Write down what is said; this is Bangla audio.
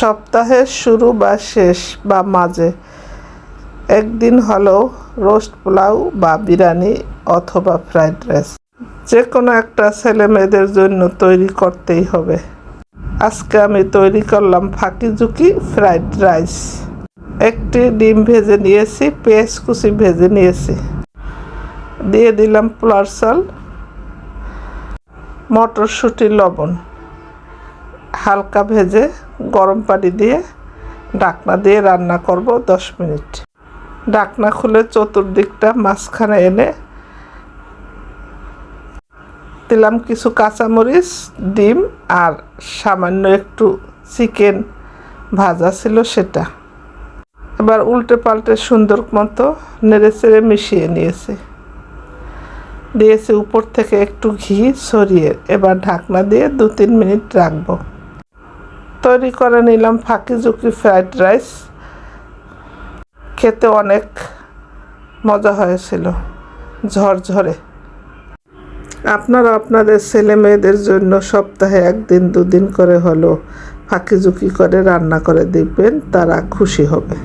সপ্তাহের শুরু বা শেষ বা মাঝে একদিন হলেও রোস্ট পোলাও বা বিরিয়ানি অথবা ফ্রাইড রাইস যে কোনো একটা ছেলে মেয়েদের জন্য তৈরি করতেই হবে। আজকে আমি তৈরি করলাম ফাঁকিঝুঁকি ফ্রাইড রাইস। একটি ডিম ভেজে নিয়েছি, পেঁয়াজ কুচি ভেজে নিয়েছি, দিয়ে দিলাম পোলার চাল, মটরশুঁটি, লবণ, হালকা ভেজে গরম পানি দিয়ে ঢাকনা দিয়ে রান্না করব 10 মিনিট। ঢাকনা খুলে চতুর্দিকটা মাঝখানে এনে দিলাম কিছু কাঁচামরিচ, ডিম আর সামান্য একটু চিকেন ভাজা ছিল সেটা। এবার উল্টে পাল্টে সুন্দর মতো নেড়ে চেড়ে মিশিয়ে দিয়েছি উপর থেকে একটু ঘি ছড়িয়ে। এবার ঢাকনা দিয়ে 2-3 মিনিট রাখবো। তৈরি করে নিলাম ফাঁকিঝুঁকি ফ্রাইড রাইস। খেতে অনেক মজা হয়েছিল, ঝরঝরে। আপনারা আপনাদের ছেলে মেয়েদের জন্য সপ্তাহে 1-2 দিন করে হলেও ফাঁকিঝুঁকি করে রান্না করে দেখবেন, তারা খুশি হবে।